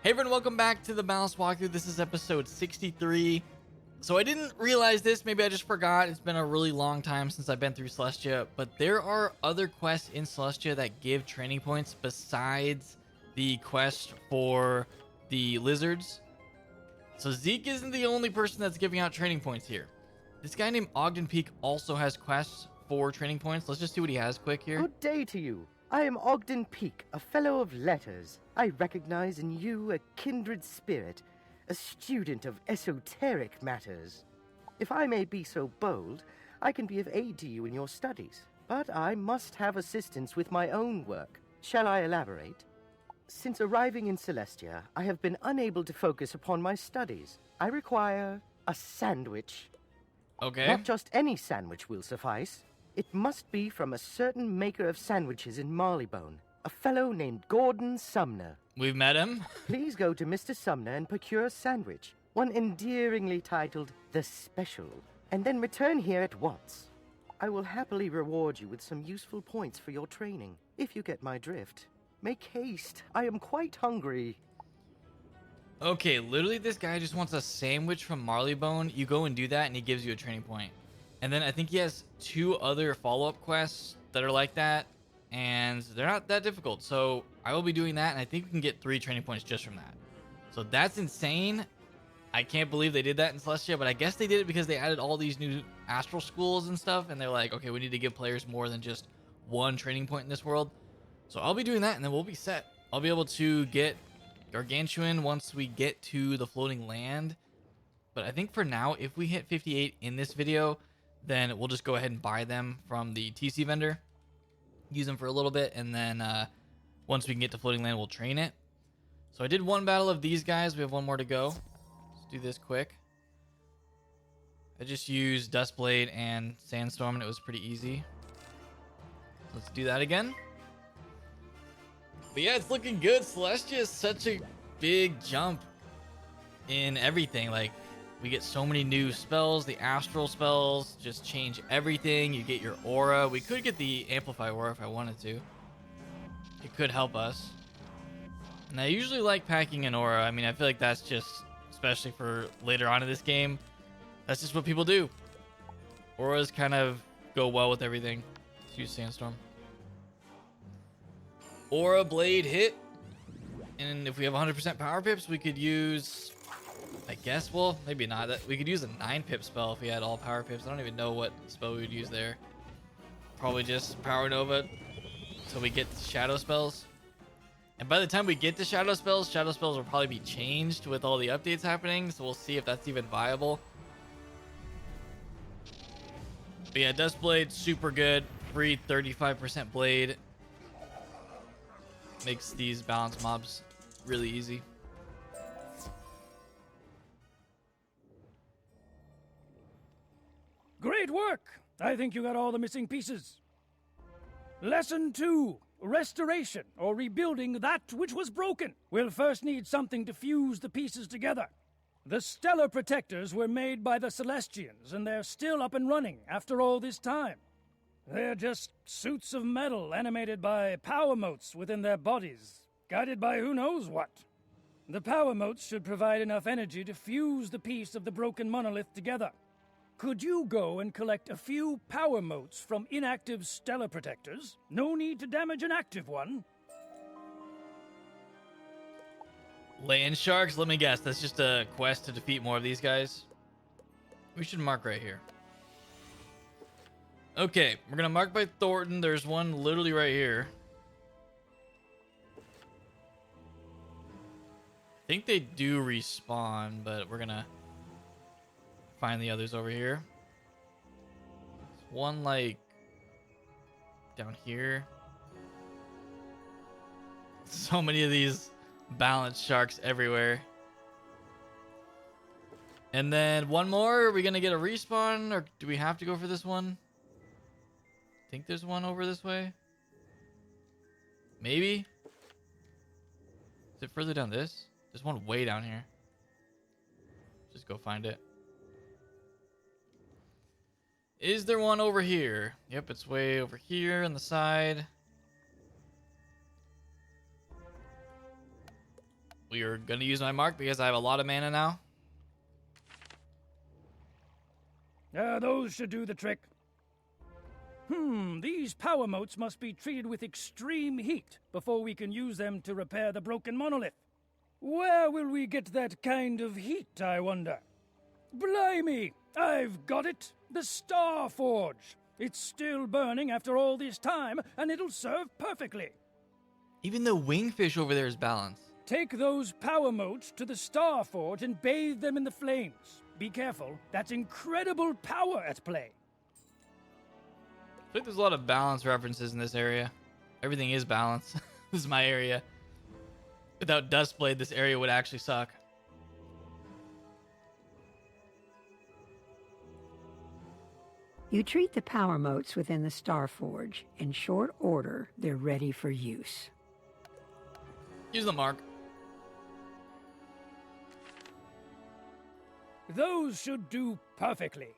Hey everyone, welcome back to the Balance walkthrough. This is episode 63. So I didn't realize this, maybe I just forgot. It's been a really long time since I've been through Celestia, but there are other quests in Celestia that give training points besides the quest for the lizards. So Zeke isn't the only person that's giving out training points here. This guy named Ogden Peak also has quests for training points. Let's just see what he has quick here. Good day to you. I am Ogden Peak, a fellow of letters. I recognize in you a kindred spirit, a student of esoteric matters. If I may be so bold, I can be of aid to you in your studies, but I must have assistance with my own work. Shall I elaborate? Since arriving in Celestia, I have been unable to focus upon my studies. I require a sandwich. Okay. Not just any sandwich will suffice. It must be from a certain maker of sandwiches in Marleybone, a fellow named Gordon Sumner. We've met him. Please go to Mr. Sumner and procure a sandwich, one endearingly titled The Special, and then return here at once. I will happily reward you with some useful points for your training, if you get my drift. Make haste, I am quite hungry. Okay, literally this guy just wants a sandwich from Marleybone. You go and do that and he gives you a training point. And then I think he has 2 other follow-up quests that are like that, and they're not that difficult. So I will be doing that, and I think we can get 3 training points just from that. So that's insane. I can't believe they did that in Celestia, but I guess they did it because they added all these new astral schools and stuff, and they're like, okay, we need to give players more than just 1 training point in this world. So I'll be doing that, and then we'll be set. I'll be able to get Gargantuan once we get to the floating land. But I think for now, if we hit 58 in this video, then we'll just go ahead and buy them from the TC vendor, use them for a little bit, and then once we can get to floating land, we'll train it. So I did 1 battle of these guys. We have 1 more to go. Let's do this quick. I just used Dustblade and Sandstorm, and it was pretty easy. Let's do that again. But yeah, it's looking good. Celestia is such a big jump in everything. Like, we get so many new spells. The astral spells just change everything. You get your aura. We could get the amplify aura if I wanted to. It could help us. And I usually like packing an aura. I mean, I feel like that's just, especially for later on in this game, that's just what people do. Auras kind of go well with everything. Let's use Sandstorm. Aura Blade hit. And if we have 100% power pips, we could use, I guess, well, maybe not. We could use a 9 pip spell if we had all power pips. I don't even know what spell we would use there. Probably just Power Nova until we get to Shadow spells. And by the time we get to Shadow spells will probably be changed with all the updates happening. So we'll see if that's even viable. But yeah, Dustblade, super good. Free 35% blade. Makes these balance mobs really easy. Great work! I think you got all the missing pieces. Lesson 2. Restoration, or rebuilding that which was broken. We'll first need something to fuse the pieces together. The stellar protectors were made by the Celestians, and they're still up and running after all this time. They're just suits of metal animated by power motes within their bodies, guided by who knows what. The power motes should provide enough energy to fuse the piece of the broken monolith together. Could you go and collect a few power motes from inactive stellar protectors? No need to damage an active one. Land sharks? Let me guess. That's just a quest to defeat more of these guys. We should mark right here. Okay, we're going to mark by Thornton. There's one literally right here. I think they do respawn, but we're going to find the others over here. There's one like down here. So many of these balance sharks everywhere. And then one more. Are we going to get a respawn, or do we have to go for this one? I think there's one over this way. Maybe. Is it further down this? There's one way down here. Just go find it. Is there one over here? Yep, it's way over here on the side. We are going to use my mark because I have a lot of mana now. Those should do the trick. These power motes must be treated with extreme heat before we can use them to repair the broken monolith. Where will we get that kind of heat, I wonder? Blimey! I've got it! The Star Forge! It's still burning after all this time, and it'll serve perfectly. Even the wingfish over there is balanced. Take those power motes to the Star Forge and bathe them in the flames. Be careful, that's incredible power at play. I think there's a lot of balance references in this area. Everything is balanced. This is my area. Without Dustblade, this area would actually suck. You treat the power motes within the Star Forge. In short order, they're ready for use. Use the mark. Those should do perfectly.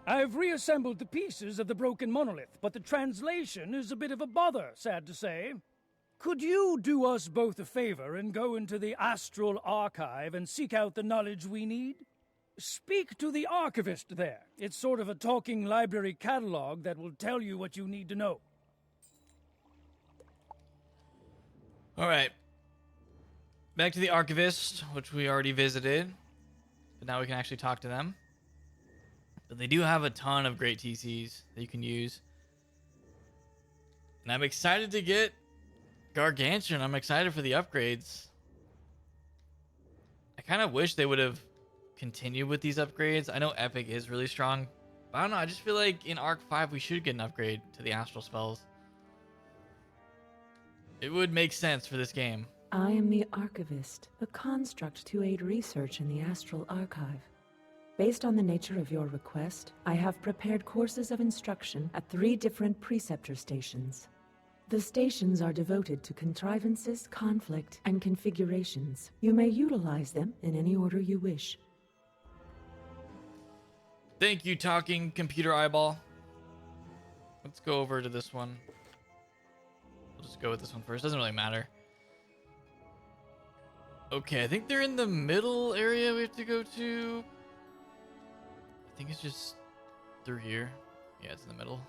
I've reassembled the pieces of the broken monolith, but the translation is a bit of a bother, sad to say. Could you do us both a favor and go into the Astral Archive and seek out the knowledge we need? Speak to the archivist there. It's sort of a talking library catalog that will tell you what you need to know. All right. Back to the archivist, which we already visited. But now we can actually talk to them. But they do have a ton of great TCs that you can use. And I'm excited to get Gargantuan. I'm excited for the upgrades. I kind of wish they would have continued with these upgrades. I know Epic is really strong. But I don't know. I just feel like in Arc 5 we should get an upgrade to the Astral spells. It would make sense for this game. I am the Archivist, a construct to aid research in the Astral Archive. Based on the nature of your request, I have prepared courses of instruction at 3 different preceptor stations. The stations are devoted to contrivances, conflict, and configurations. You may utilize them in any order you wish. Thank you, talking computer eyeball. Let's go over to this one. We'll just go with this one first. Doesn't really matter. Okay, I think they're in the middle area we have to go to. I think it's just through here. Yeah, it's in the middle.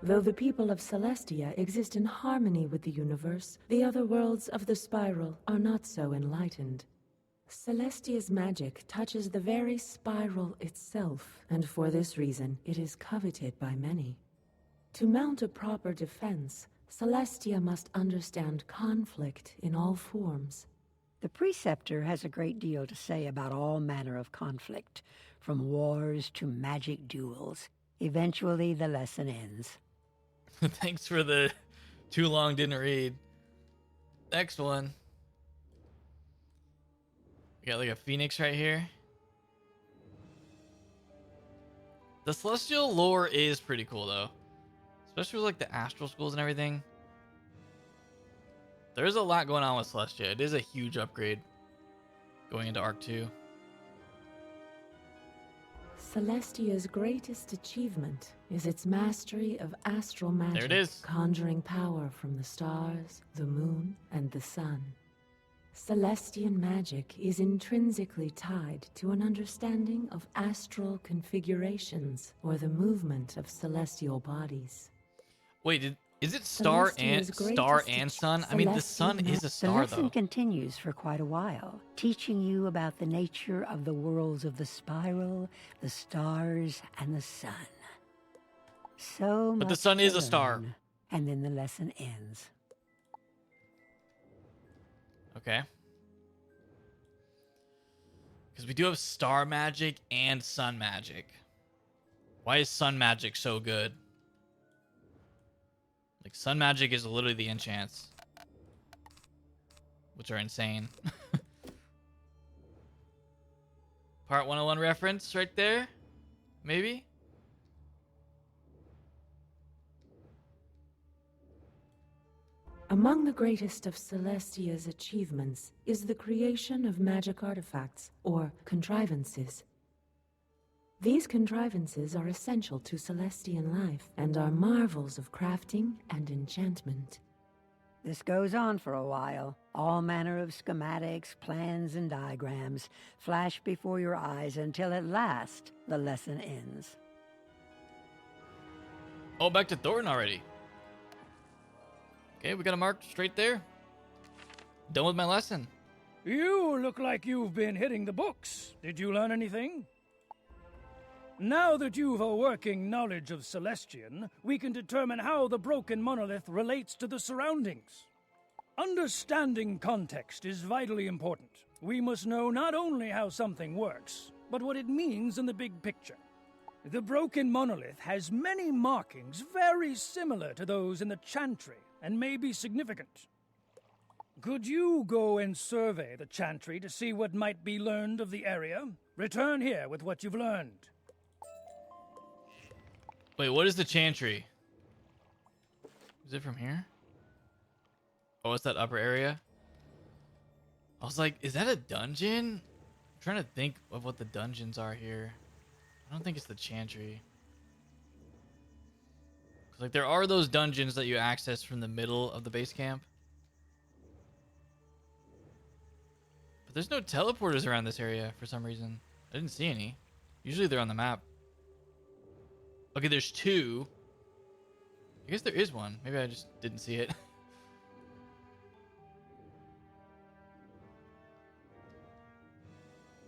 Though the people of Celestia exist in harmony with the universe, the other worlds of the spiral are not so enlightened. Celestia's magic touches the very spiral itself, and for this reason, it is coveted by many. To mount a proper defense, Celestia must understand conflict in all forms. The Preceptor has a great deal to say about all manner of conflict, from wars to magic duels. Eventually, the lesson ends. Thanks for the too long didn't read. Next one. We got like a phoenix right here. The celestial lore is pretty cool though. Especially with like the astral schools and everything. There's a lot going on with Celestia. It is a huge upgrade going into Arc 2. Celestia's greatest achievement is its mastery of astral magic. There it is. Conjuring power from the stars, the moon, and the sun. Celestian magic is intrinsically tied to an understanding of astral configurations, or the movement of celestial bodies. Wait, is it star and sun? I mean, the sun is a The star lesson though. continues for quite a while, teaching you about the nature of the worlds of the spiral, the stars, and the sun. So But the much sun to is a star. learn, and then the lesson ends. Okay. Because we do have star magic and sun magic. Why is sun magic so good? Like, sun magic is literally the enchants, which are insane. Part 101 reference right there? Maybe? Among the greatest of Celestia's achievements is the creation of magic artifacts, or contrivances. These contrivances are essential to Celestian life, and are marvels of crafting and enchantment. This goes on for a while. All manner of schematics, plans, and diagrams flash before your eyes until at last the lesson ends. Oh, back to Thornton already. Okay, we got a mark straight there. Done with my lesson. You look like you've been hitting the books. Did you learn anything? Now that you've a working knowledge of Celestian, we can determine how the broken monolith relates to the surroundings. Understanding context is vitally important. We must know not only how something works, but what it means in the big picture. The broken monolith has many markings very similar to those in the chantry, and may be significant. Could you go and survey the chantry to see what might be learned of the area? Return here with what you've learned. Wait, what is the chantry? Is it from here? Oh, it's that upper area? I was like, is that a dungeon? I'm trying to think of what the dungeons are here. I don't think it's the chantry. 'Cause, like, there are those dungeons that you access from the middle of the base camp. But there's no teleporters around this area for some reason. I didn't see any. Usually they're on the map. Okay, there's two. I guess there is one. Maybe I just didn't see it.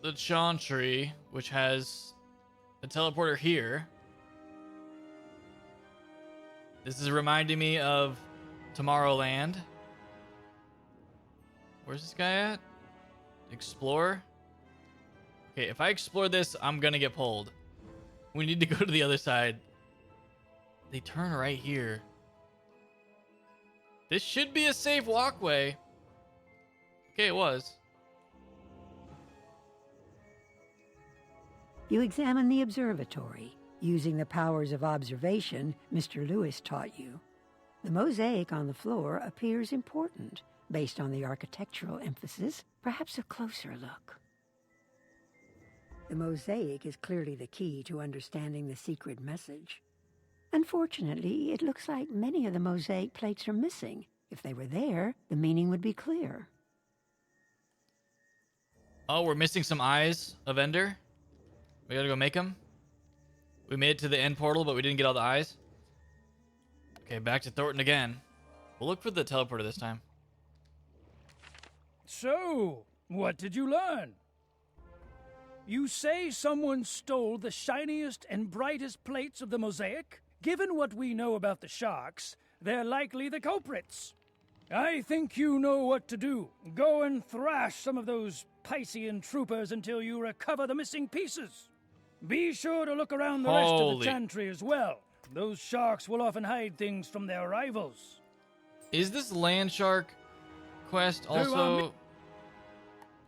The chantry, which has a teleporter here. This is reminding me of Tomorrowland. Where's this guy at? Explore. Okay, if I explore this, I'm gonna get pulled. We need to go to the other side. They turn right here. This should be a safe walkway. Okay, it was. You examine the observatory, using the powers of observation Mr. Lewis taught you. The mosaic on the floor appears important, based on the architectural emphasis. Perhaps a closer look. The mosaic is clearly the key to understanding the secret message. Unfortunately, it looks like many of the mosaic plates are missing. If they were there, the meaning would be clear. Oh, we're missing some eyes of Ender. We gotta go make them. We made it to the end portal, but we didn't get all the eyes. Okay, back to Thornton again. We'll look for the teleporter this time. So, what did you learn? You say someone stole the shiniest and brightest plates of the mosaic? Given what we know about the sharks, they're likely the culprits. I think you know what to do. Go and thrash some of those Piscean troopers until you recover the missing pieces. Be sure to look around the rest of the chantry as well. Those sharks will often hide things from their rivals. Is this land shark quest also?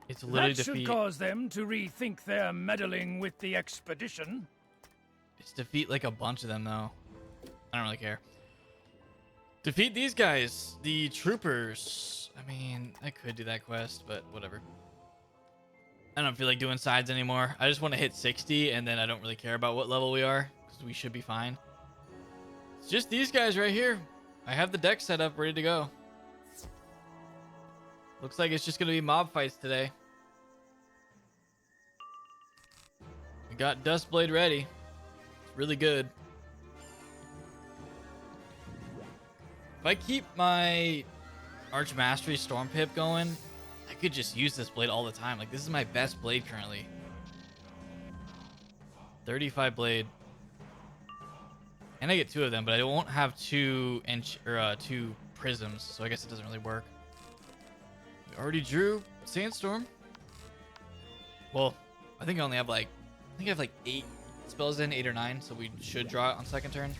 It's literally that defeat. should cause them to rethink their meddling with the expedition. It's defeat like a bunch of them though. I don't really care. Defeat these guys, the troopers. I mean, I could do that quest, but whatever. I don't feel like doing sides anymore. I just want to hit 60 and then I don't really care about what level we are because we should be fine. It's just these guys right here. I have the deck set up ready to go. Looks like it's just going to be mob fights today. We got Dustblade ready. It's really good. If I keep my Arch Mastery Storm Pip going, I could just use this blade all the time. Like, this is my best blade currently. 35 blade. And I get 2 of them, but I won't have 2 prisms, so I guess it doesn't really work. We already drew Sandstorm. Well, I think I only have like, 8 spells in, 8 or 9, so we should draw it on second turn.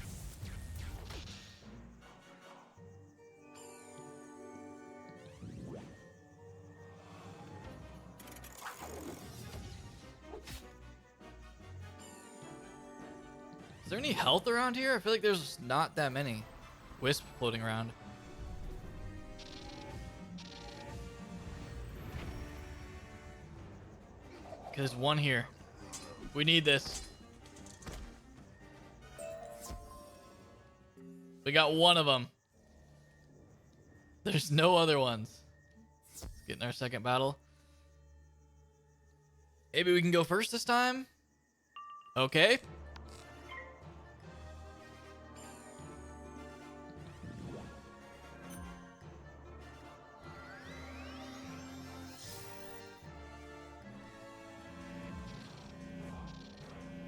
Is there any health around here? I feel like there's not that many. Wisp floating around. Okay, there's one here. We need this. We got one of them. There's no other ones. Let's get in our second battle. Maybe we can go first this time? Okay.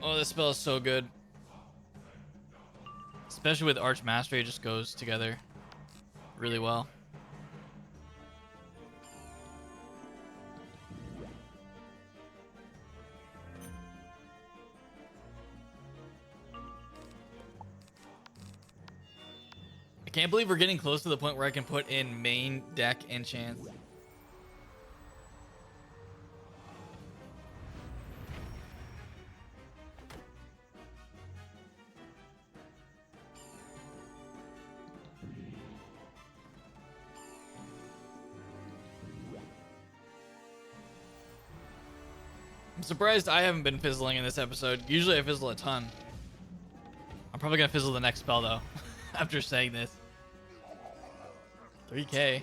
Oh, this spell is so good. Especially with Arch Mastery, it just goes together really well. I can't believe we're getting close to the point where I can put in main deck enchants. I'm surprised I haven't been fizzling in this episode. Usually I fizzle a ton. I'm probably gonna fizzle the next spell though, after saying this. 3k.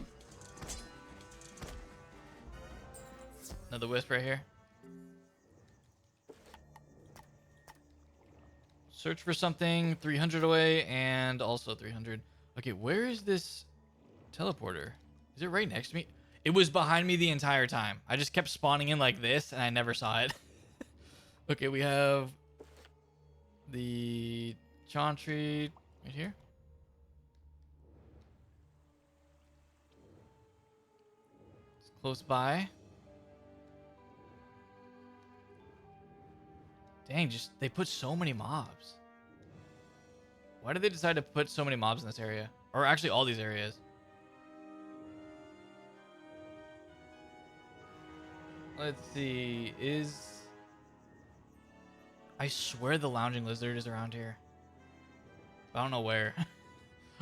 Another wisp right here. Search for something 300 away and also 300. Okay, where is this teleporter? Is it right next to me? It was behind me the entire time. I just kept spawning in like this and I never saw it. Okay, we have the chantry right here. It's close by. Dang, they put so many mobs. Why did they decide to put so many mobs in this area? Or actually all these areas. Let's see, I swear the lounging lizard is around here. I don't know where.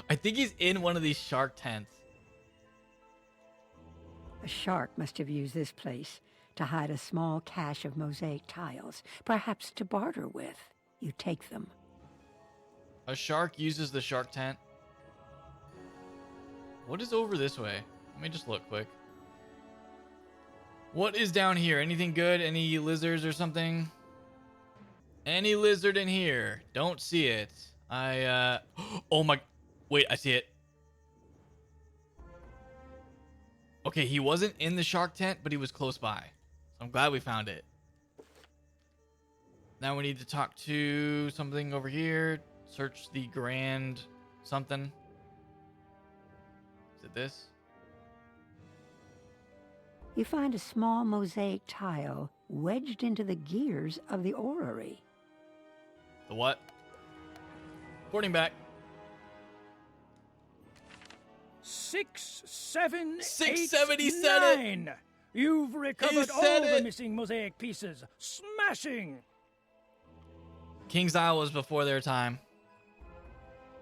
I think he's in one of these shark tents. A shark must have used this place to hide a small cache of mosaic tiles, perhaps to barter with. You take them. A shark uses the shark tent. What is over this way? Let me just look quick. What is down here? Anything good? Any lizards or something? Any lizard in here? Don't see it. Oh my... Wait, I see it. Okay, he wasn't in the shark tent, but he was close by. So I'm glad we found it. Now we need to talk to something over here. Search the grand something. Is it this? You find a small mosaic tile wedged into the gears of the orrery. The what? Boarding back. 6, 7, 6, 8, 7, he said it. 9. You've recovered all the missing mosaic pieces. Smashing! King's Isle was before their time.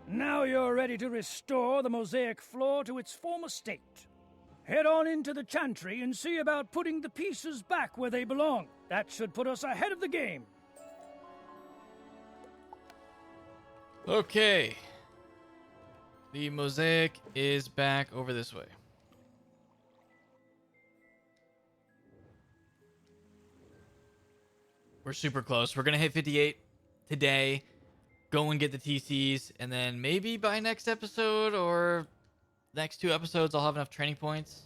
Now you're ready to restore the mosaic floor to its former state. Head on into the chantry and see about putting the pieces back where they belong. That should put us ahead of the game. Okay. The mosaic is back over this way. We're super close. We're going to hit 58 today. Go and get the TCs. And then maybe by next episode or next 2 episodes, I'll have enough training points.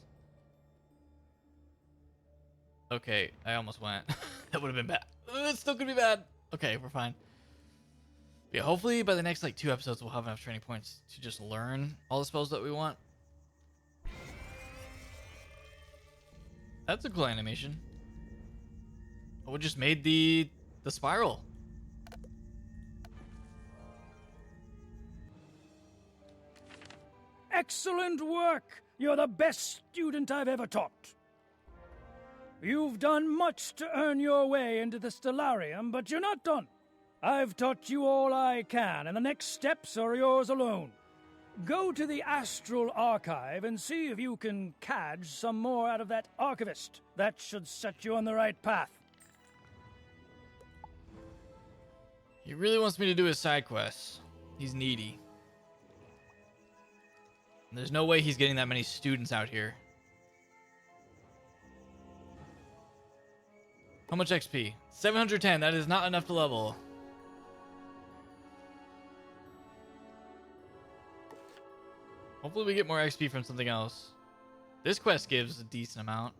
Okay, I almost went. That would have been bad. It's still going to be bad. Okay, we're fine. Yeah, hopefully by the next 2 episodes, we'll have enough training points to just learn all the spells that we want. That's a cool animation. Oh, we just made the spiral. Excellent work! You're the best student I've ever taught. You've done much to earn your way into the stellarium, but you're not done. I've taught you all I can, and the next steps are yours alone. Go to the Astral Archive and see if you can cadge some more out of that archivist. That should set you on the right path. He really wants me to do his side quests. He's needy. There's no way he's getting that many students out here. How much XP? 710. That is not enough to level. Hopefully we get more XP from something else. This quest gives a decent amount.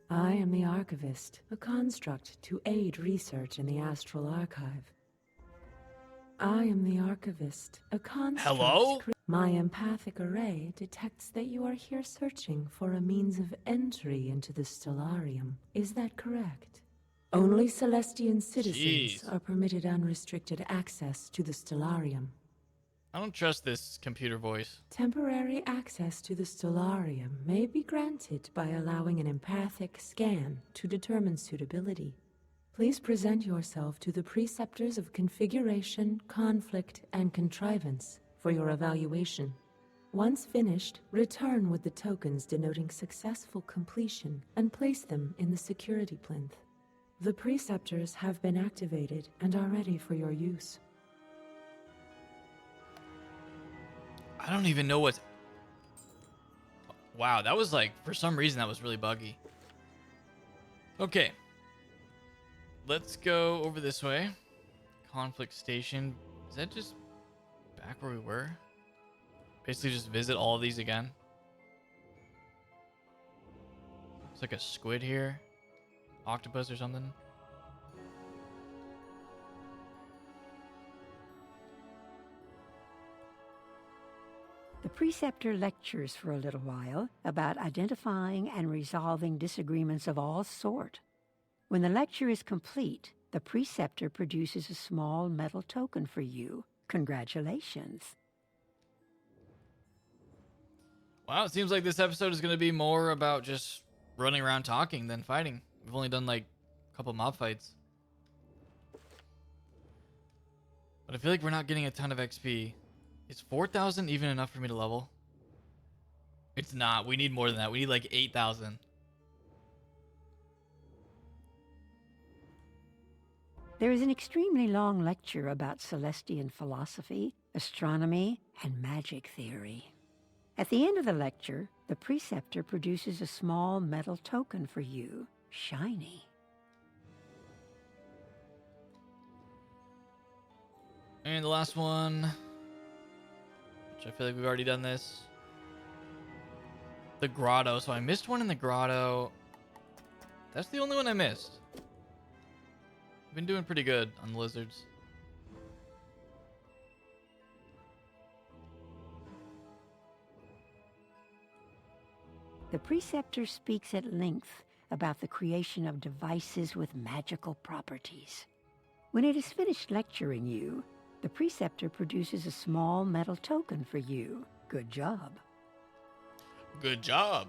I am the Archivist, a construct to aid research in the Astral Archive. I am the Archivist, a construct. Hello? My empathic array detects that you are here searching for a means of entry into the stellarium. Is that correct? Only Celestian citizens are permitted unrestricted access to the stellarium. I don't trust this computer voice. Temporary access to the stellarium may be granted by allowing an empathic scan to determine suitability. Please present yourself to the preceptors of configuration, conflict, and contrivance for your evaluation. Once finished, return with the tokens denoting successful completion and place them in the security plinth. The preceptors have been activated and are ready for your use. I don't even know what's... Wow, that was like, for some reason, that was really buggy. Okay. Let's go over this way. Conflict station. Is that just back where we were? Basically just visit all of these again. It's like a squid here. Octopus or something. The preceptor lectures for a little while about identifying and resolving disagreements of all sort. When the lecture is complete, the preceptor produces a small metal token for you. Congratulations. Wow, it seems like this episode is going to be more about just running around talking than fighting. We've only done like a couple mob fights. But I feel like we're not getting a ton of XP. Is 4,000 even enough for me to level? It's not. We need more than that. We need like 8,000. There is an extremely long lecture about Celestian philosophy, astronomy, and magic theory. At the end of the lecture, the preceptor produces a small metal token for you, shiny. And the last one, which I feel like we've already done this. The grotto. So I missed one in the grotto. That's the only one I missed. I've been doing pretty good on the lizards. The preceptor speaks at length about the creation of devices with magical properties. When it is finished lecturing you, the preceptor produces a small metal token for you. Good job. Good job.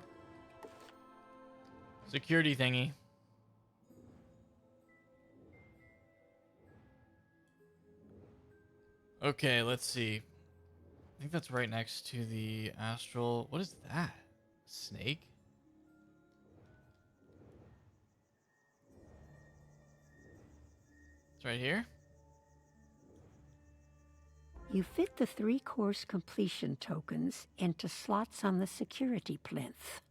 Security thingy. Okay, let's see. I think that's right next to the astral. What is that? Snake? It's right here. You fit the 3-course completion tokens into slots on the security plinth.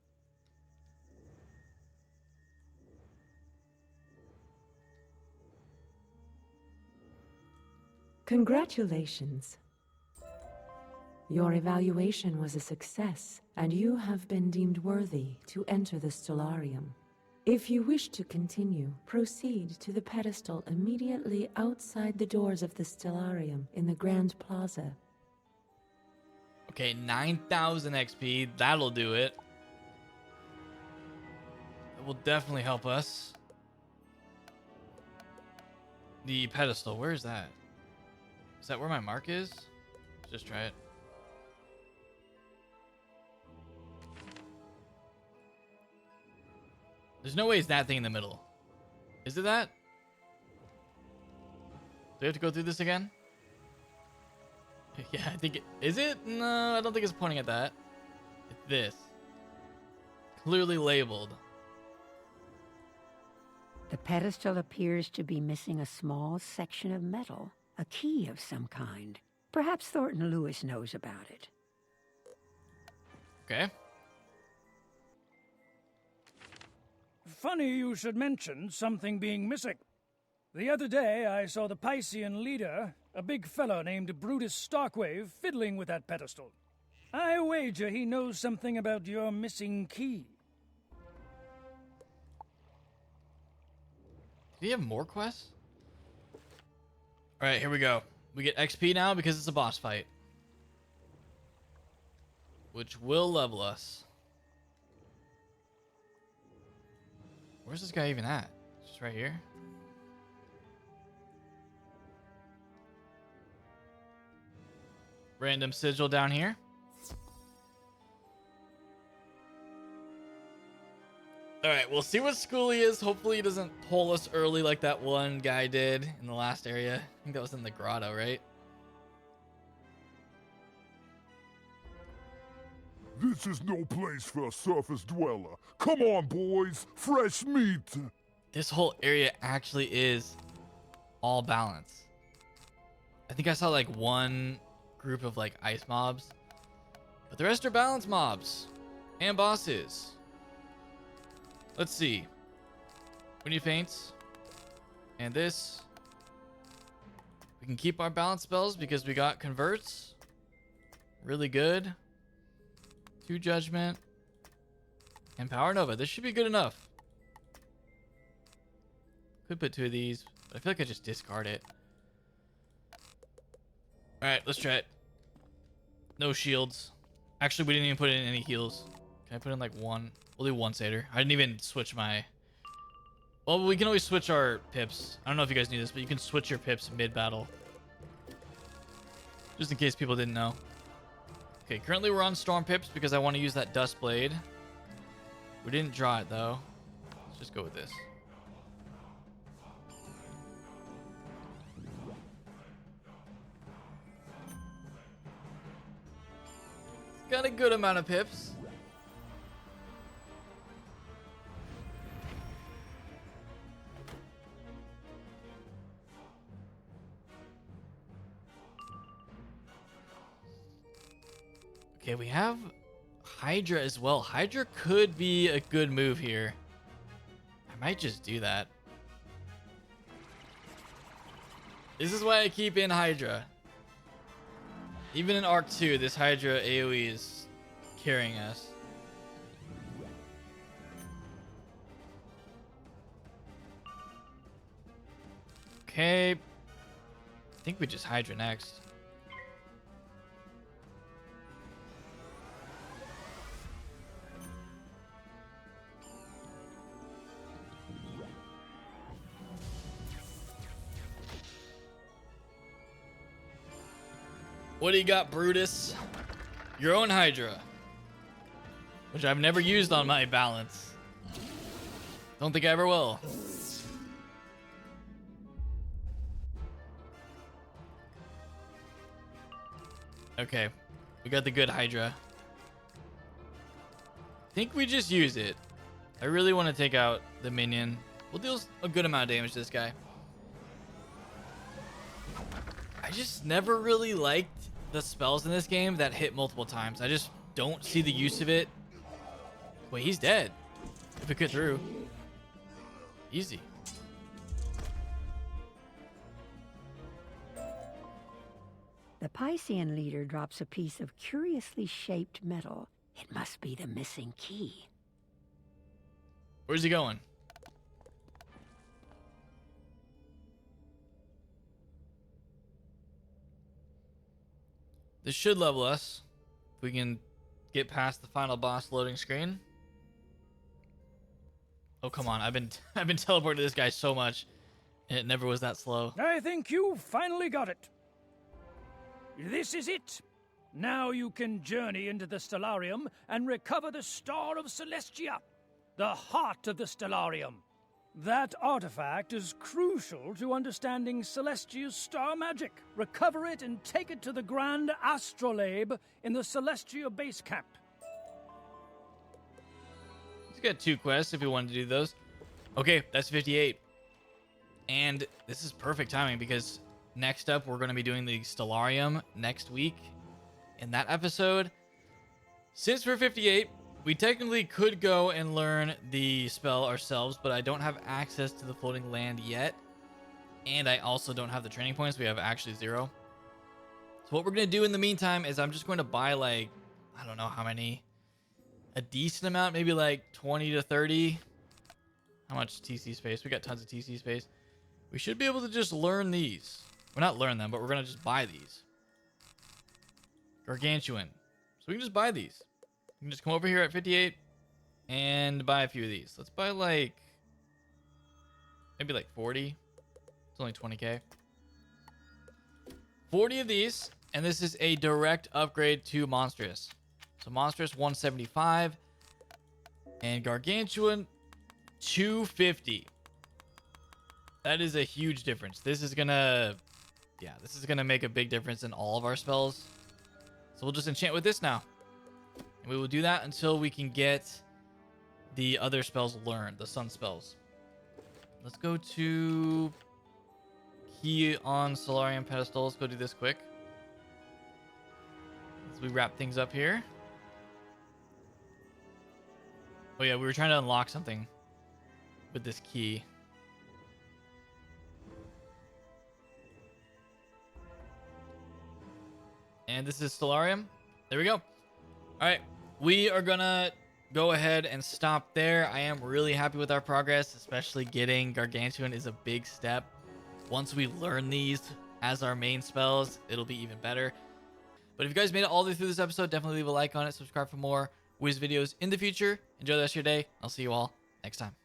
Congratulations. Your evaluation was a success, and you have been deemed worthy to enter the stellarium. If you wish to continue, proceed to the pedestal immediately outside the doors of the stellarium in the Grand Plaza. Okay, 9,000 XP. That'll do it. That will definitely help us. The pedestal, where is that? Is that where my mark is? Let's just try it. There's no way it's that thing in the middle. Is it that? Do we have to go through this again? Yeah, I think it... Is it? No, I don't think it's pointing at that. It's this. Clearly labeled. The pedestal appears to be missing a small section of metal, a key of some kind. Perhaps Thornton Lewis knows about it. Okay. Funny you should mention something being missing. The other day, I saw the Piscean leader, a big fellow named Brutus Starkwave, fiddling with that pedestal. I wager he knows something about your missing key. Do you have more quests? All right, here we go. We get XP now because it's a boss fight, which will level us. Where's this guy even at? Just right here. Random sigil down here. All right, we'll see what school he is. Hopefully he doesn't pull us early like that one guy did in the last area. I think that was in the grotto, right? This is no place for a surface dweller. Come on, boys. Fresh meat. This whole area actually is all balance. I think I saw like one group of like ice mobs, but the rest are balance mobs and bosses. Let's see. We need faints. And this. We can keep our balance spells because we got converts. Really good. 2 judgment. And power nova. This should be good enough. Could put 2 of these, but I feel like I just discard it. Alright, let's try it. No shields. Actually, we didn't even put in any heals. Can I put in like 1? We'll do 1 satyr. I didn't even switch my... Well, we can always switch our pips. I don't know if you guys knew this, but you can switch your pips mid-battle. Just in case people didn't know. Okay, currently we're on storm pips because I want to use that dust blade. We didn't draw it, though. Let's just go with this. Got a good amount of pips. Okay, we have Hydra as well. Hydra could be a good move here. I might just do that. This is why I keep in Hydra. Even in Arc 2, this Hydra AoE is carrying us. Okay. I think we just Hydra next. What do you got, Brutus? Your own Hydra. Which I've never used on my balance. Don't think I ever will. Okay. We got the good Hydra. I think we just use it. I really want to take out the minion. We'll deal a good amount of damage to this guy. I just never really liked the spells in this game that hit multiple times. I just don't see the use of it. Wait, he's dead. If it cut through. Easy. The Piscean leader drops a piece of curiously shaped metal. It must be the missing key. Where's he going? This should level us if we can get past the final boss loading screen. Oh, come on. I've been teleporting to this guy so much and it never was that slow. I think you finally got it. This is it. Now you can journey into the stellarium and recover the Star of Celestia, the heart of the stellarium. That artifact is crucial to understanding Celestia's star magic. Recover it and take it to the Grand Astrolabe in the Celestia base camp. He's got 2 quests if we wanted to do those. Okay, that's 58. And this is perfect timing because Next up, we're going to be doing the stellarium next week in that episode. Since we're 58, we technically could go and learn the spell ourselves, but I don't have access to the floating land yet. And I also don't have the training points. We have actually 0. So what we're going to do in the meantime is I'm just going to buy like, I don't know how many, a decent amount, maybe like 20 to 30. How much TC space? We got tons of TC space. We should be able to just learn these. Well, not learn them, but we're going to just buy these. Gargantuan. So we can just buy these. We can just come over here at 58 and buy a few of these. Let's buy like, maybe like 40. It's only 20k. 40 of these, and this is a direct upgrade to Monstrous. So Monstrous 175 and Gargantuan 250. That is a huge difference. This is gonna make a big difference in all of our spells. So we'll just enchant with this now. And we will do that until we can get the other spells learned, the sun spells. Let's go to key on Stellarium pedestal. Let's go do this quick. As we wrap things up here. Oh yeah, we were trying to unlock something with this key. And this is Stellarium. There we go. All right, we are gonna go ahead and stop there. I am really happy with our progress, especially getting Gargantuan is a big step. Once we learn these as our main spells, it'll be even better. But if you guys made it all the way through this episode, definitely leave a like on it, subscribe for more Wiz videos in the future. Enjoy the rest of your day. I'll see you all next time.